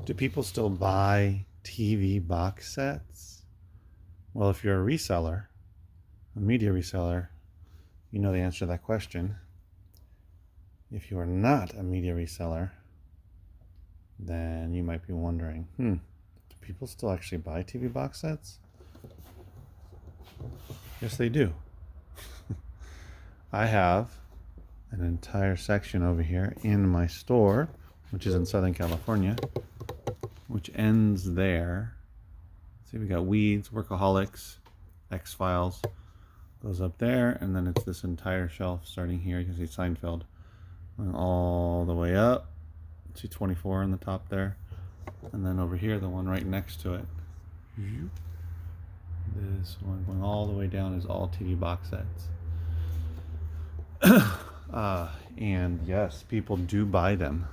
Do people still buy TV box sets? Well, if you're a reseller, a media reseller, you know the answer to that question. If you are not a media reseller, then you might be wondering, do people still actually buy TV box sets? Yes, they do. I have an entire section over here in my store, which is in Southern California, which ends there. See, we got Weeds, Workaholics, X-Files, goes up there, and then it's this entire shelf starting here. You can see Seinfeld, and all the way up to 24 on the top there, and then over here, the one right next to it. This one going all the way down is all TV box sets. And yes, people do buy them.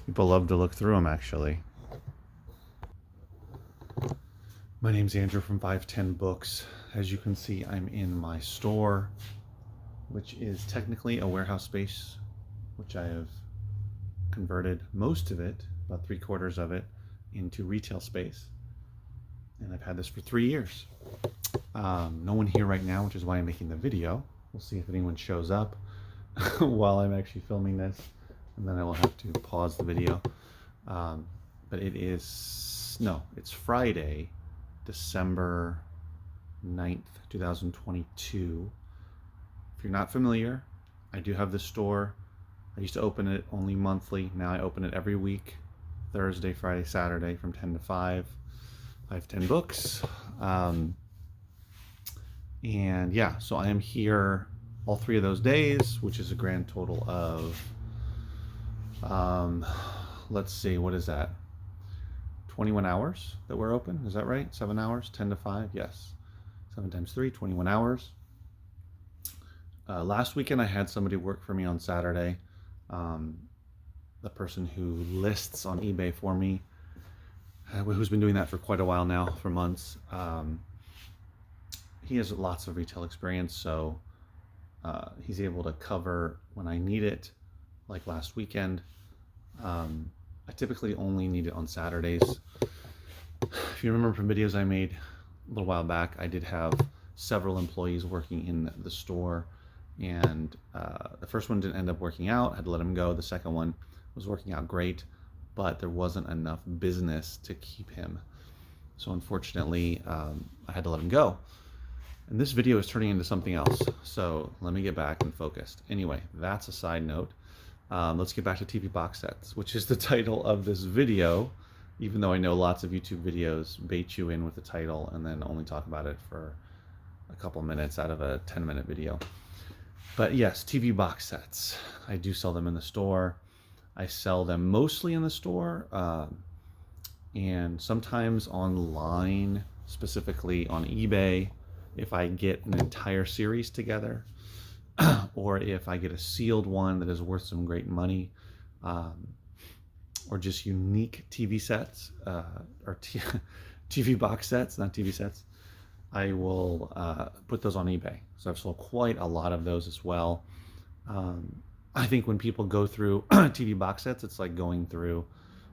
People love to look through them, actually. My name's Andrew from 510 Books. As you can see, I'm in my store, which is technically a warehouse space, which I have converted most of it, about 3/4 of it, into retail space. And I've had this for 3 years. No one here right now, which is why I'm making the video. We'll see if anyone shows up while I'm actually filming this, and then I will have to pause the video. But it's Friday, December 9th, 2022. If you're not familiar, I do have this store. I used to open it only monthly. Now I open it every week, Thursday, Friday, Saturday from 10 to 5. 510 Books. And yeah, so I am here all 3 of those days, which is a grand total of, let's see, what is that? 21 hours that we're open. Is that right? 7 hours, 10 to 5. Yes. 7 times 3, 21 hours. Last weekend I had somebody work for me on Saturday. The person who lists on eBay for me, who's been doing that for quite a while now, for months. He has lots of retail experience, so he's able to cover when I need it, like last weekend. I typically only need it on Saturdays. If you remember from videos I made a little while back, I did have several employees working in the store, and the first one didn't end up working out. I had to let him go. The second one was working out great, but there wasn't enough business to keep him. So unfortunately, I had to let him go. And this video is turning into something else. So let me get back and focused. Anyway, that's a side note. Let's get back to TV box sets, which is the title of this video, even though I know lots of YouTube videos bait you in with the title and then only talk about it for a couple minutes out of a 10-minute video. But yes, TV box sets. I do sell them in the store. I sell them mostly in the store, and sometimes online, specifically on eBay, if I get an entire series together, or if I get a sealed one that is worth some great money, or just unique TV sets, or TV box sets, not TV sets, I will put those on eBay. So I've sold quite a lot of those as well. I think when people go through TV box sets, it's like going through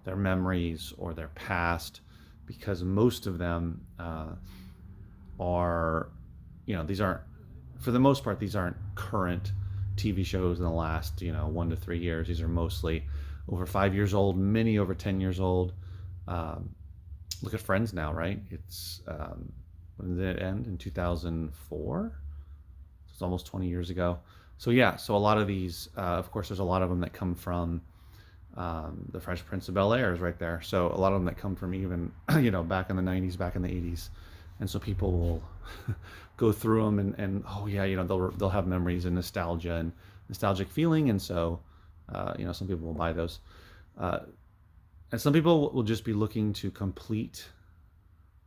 their memories or their past, because most of them are, these aren't, for the most part, these aren't current TV shows in the last, 1 to 3 years. These are mostly over 5 years old, many over 10 years old. Look at Friends now, right? It's, when did it end? In 2004? So it's almost 20 years ago. So yeah, so a lot of these, of course, there's a lot of them that come from the Fresh Prince of Bel-Air is right there. So a lot of them that come from even, back in the 90s, back in the 80s. And so people will go through them and oh yeah, they'll have memories and nostalgia and nostalgic feeling. And so, some people will buy those. And some people will just be looking to complete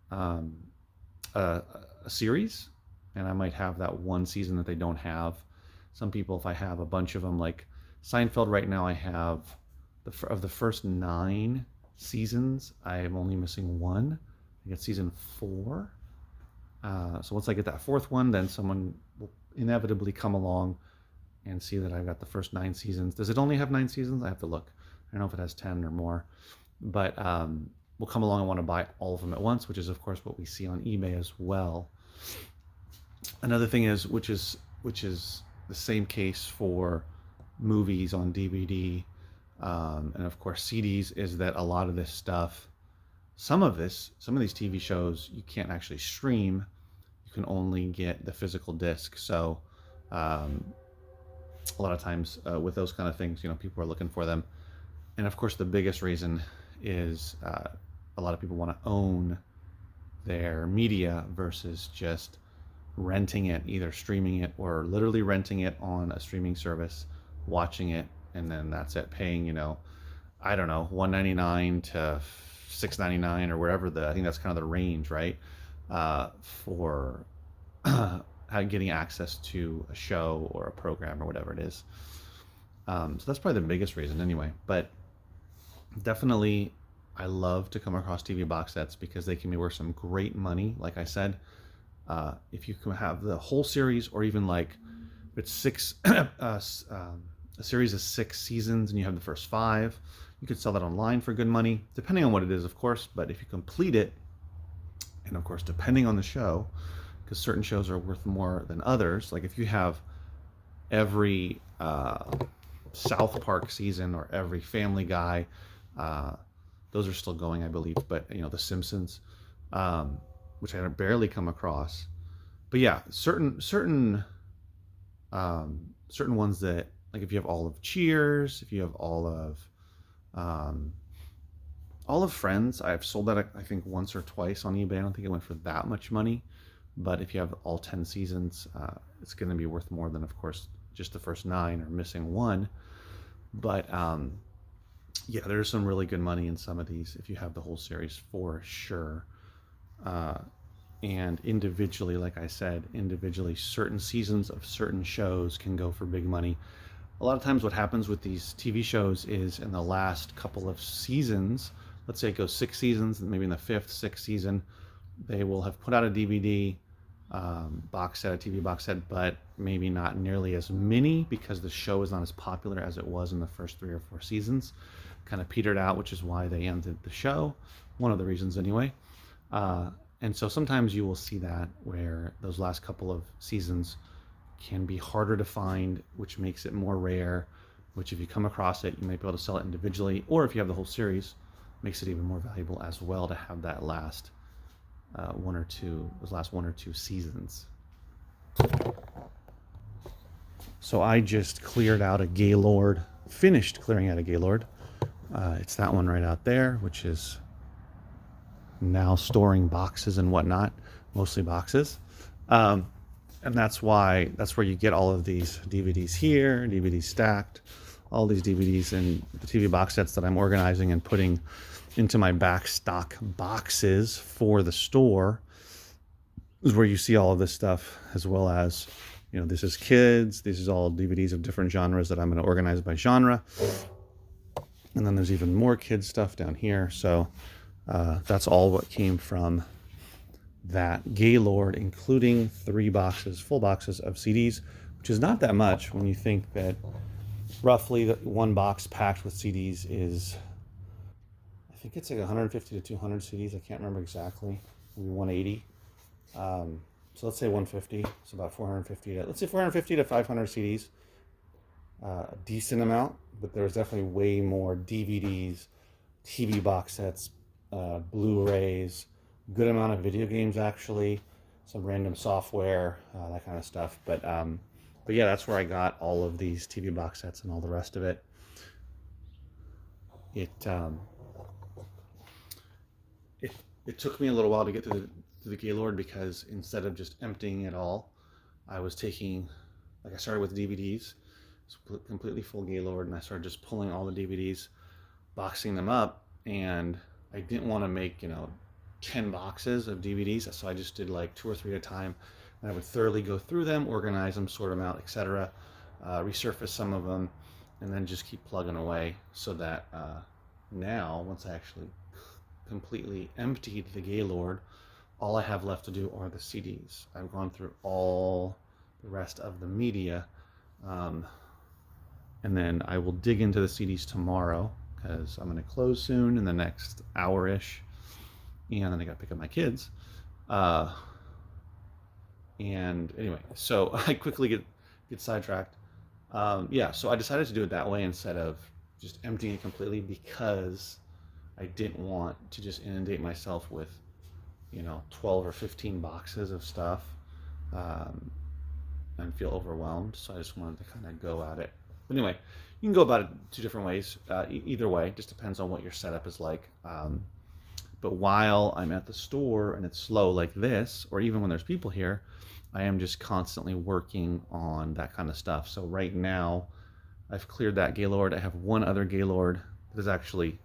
a series. And I might have that one season that they don't have. Some people, if I have a bunch of them, like Seinfeld right now, I have of the first 9 seasons, I am only missing one. I get season 4. So once I get that 4th one, then someone will inevitably come along and see that I've got the first 9 seasons. Does it only have 9 seasons? I have to look. I don't know if it has 10 or more, but we'll come along and want to buy all of them at once, which is of course what we see on eBay as well. Another thing is, which is the same case for movies on DVD, and of course CDs, is that a lot of this stuff, some of these TV shows, you can't actually stream. You can only get the physical disc. So a lot of times with those kind of things, people are looking for them. And of course, the biggest reason is a lot of people want to own their media versus just renting it, either streaming it or literally renting it on a streaming service, watching it, and then that's it, paying, I don't know, $1.99 to $6.99 or wherever I think that's kind of the range, right? For getting access to a show or a program or whatever it is. So that's probably the biggest reason anyway. But definitely, I love to come across TV box sets because they can be worth some great money. Like I said, if you can have the whole series, or even like if it's six, a series of 6 seasons and you have the first 5, you could sell that online for good money, depending on what it is, of course. But if you complete it, and of course, depending on the show, because certain shows are worth more than others. Like if you have every South Park season or every Family Guy, those are still going, I believe. But The Simpsons, which I barely come across. But yeah, certain ones that, like if you have all of Cheers, if you have all of Friends, I've sold that I think once or twice on eBay. I don't think it went for that much money. But if you have all 10 seasons, it's going to be worth more than, of course, just the first 9 or missing 1. But yeah, there's some really good money in some of these if you have the whole series, for sure. And individually, like I said, certain seasons of certain shows can go for big money. A lot of times what happens with these TV shows is in the last couple of seasons, let's say it goes 6 seasons, and maybe in the 5th, 6th season, they will have put out a DVD box set, a TV box set, but maybe not nearly as many because the show is not as popular as it was in the first 3 or 4 seasons. Kind of petered out, which is why they ended the show. One of the reasons anyway. And so sometimes you will see that where those last couple of seasons can be harder to find, which makes it more rare, which if you come across it, you might be able to sell it individually, or if you have the whole series, makes it even more valuable as well to have that last those last 1 or 2 seasons. So I just cleared out a Gaylord, finished clearing out a Gaylord. It's that one right out there, which is now storing boxes and whatnot, mostly boxes. And that's where you get all of these DVDs here, DVDs stacked, all these DVDs and the TV box sets that I'm organizing and putting into my back stock boxes for the store. Is where you see all of this stuff, as well as, this is kids, this is all DVDs of different genres that I'm going to organize by genre. And then there's even more kids stuff down here. So that's all what came from that Gaylord, including 3 boxes, full boxes of CDs, which is not that much when you think that roughly one box packed with CDs is, I think it's like 150 to 200 CDs. I can't remember exactly, maybe 180. So let's say 150. It's about 450. Let's say 450 to 500 CDs. A decent amount, but there's definitely way more DVDs, TV box sets, Blu-rays, good amount of video games actually, some random software, that kind of stuff. But yeah, that's where I got all of these TV box sets and all the rest of it. It took me a little while to get to the Gaylord because instead of just emptying it all, I was taking, like I started with DVDs, completely full Gaylord, and I started just pulling all the DVDs, boxing them up, and I didn't want to make 10 boxes of DVDs, so I just did like 2 or 3 at a time, and I would thoroughly go through them, organize them, sort them out, etc., resurface some of them, and then just keep plugging away, so that now, once I actually completely emptied the Gaylord, all I have left to do are the CDs. I've gone through all the rest of the media, And then I will dig into the CDs tomorrow because I'm going to close soon in the next hour-ish. And then I got to pick up my kids. And anyway, so I quickly get sidetracked. Yeah, so I decided to do it that way instead of just emptying it completely because I didn't want to just inundate myself with, 12 or 15 boxes of stuff and feel overwhelmed. So I just wanted to kind of go at it. But anyway, you can go about it 2 different ways. Either way, just depends on what your setup is like. But while I'm at the store and it's slow like this, or even when there's people here, I am just constantly working on that kind of stuff. So right now, I've cleared that Gaylord. I have one other Gaylord that is actually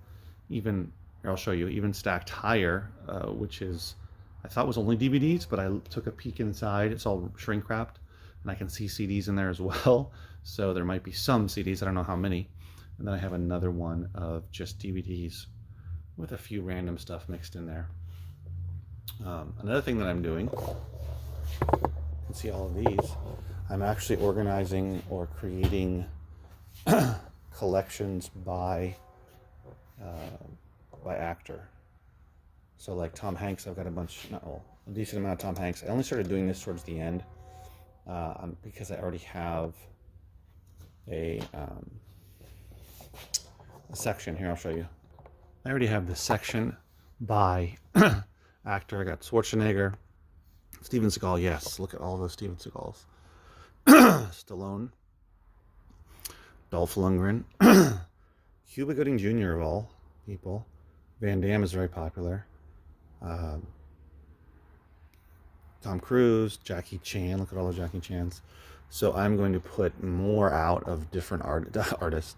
even, here I'll show you, even stacked higher, which is, I thought was only DVDs, but I took a peek inside. It's all shrink wrapped, and I can see CDs in there as well. So there might be some CDs, I don't know how many. And then I have another one of just DVDs with a few random stuff mixed in there. Another thing that I'm doing, you can see all of these, I'm actually organizing or creating collections by actor. So like Tom Hanks, I've got a decent amount of Tom Hanks. I only started doing this towards the end because I already have a section here. I'll show you. I already have the section by actor. I got Schwarzenegger, Steven Seagal. Yes, look at all those Steven Seagals. Stallone, Dolph Lundgren, Cuba Gooding Jr. of all people. Van Damme is very popular. Tom Cruise, Jackie Chan. Look at all the Jackie Chans. So I'm going to put more out of different artists,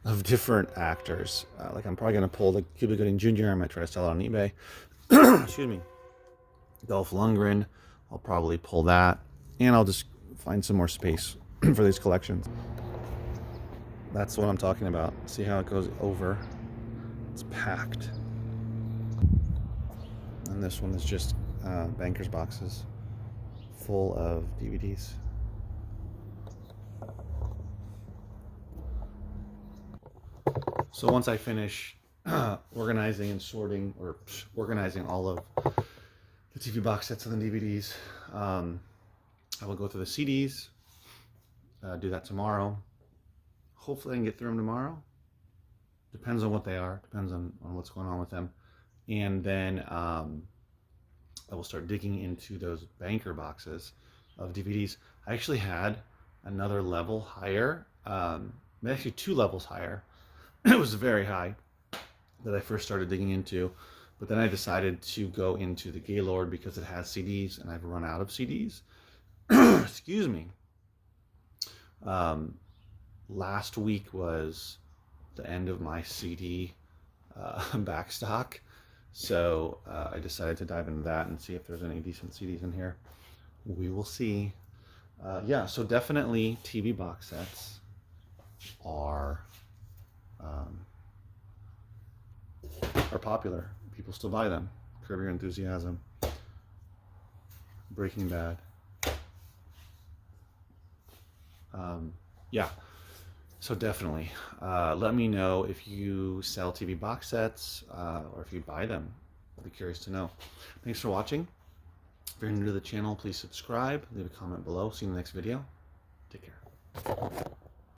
of different actors. Like I'm probably going to pull the Cuba Gooding Jr. I might try to sell it on eBay. Excuse me. Dolph Lundgren. I'll probably pull that, and I'll just find some more space for these collections. That's what I'm talking about. See how it goes over? It's packed. And this one is just banker's boxes full of DVDs. So once I finish organizing and sorting, or organizing all of the TV box sets and the DVDs, I will go through the CDs, do that tomorrow. Hopefully I can get through them tomorrow. Depends on what they are, depends on what's going on with them. And then I will start digging into those banker boxes of DVDs. I actually had another level higher, actually 2 levels higher. It was very high that I first started digging into, but then I decided to go into the Gaylord because it has CDs and I've run out of CDs. Excuse me. Last week was the end of my CD backstock. So I decided to dive into that and see if there's any decent CDs in here. We will see. Yeah, so definitely TV box sets are popular. People still buy them. Curb Your Enthusiasm, Breaking Bad. Yeah, so definitely let me know if you sell TV box sets or if you buy them. I'd be curious to know. Thanks for watching. If you're new to the channel, please subscribe, leave a comment below. See you in the next video. Take care.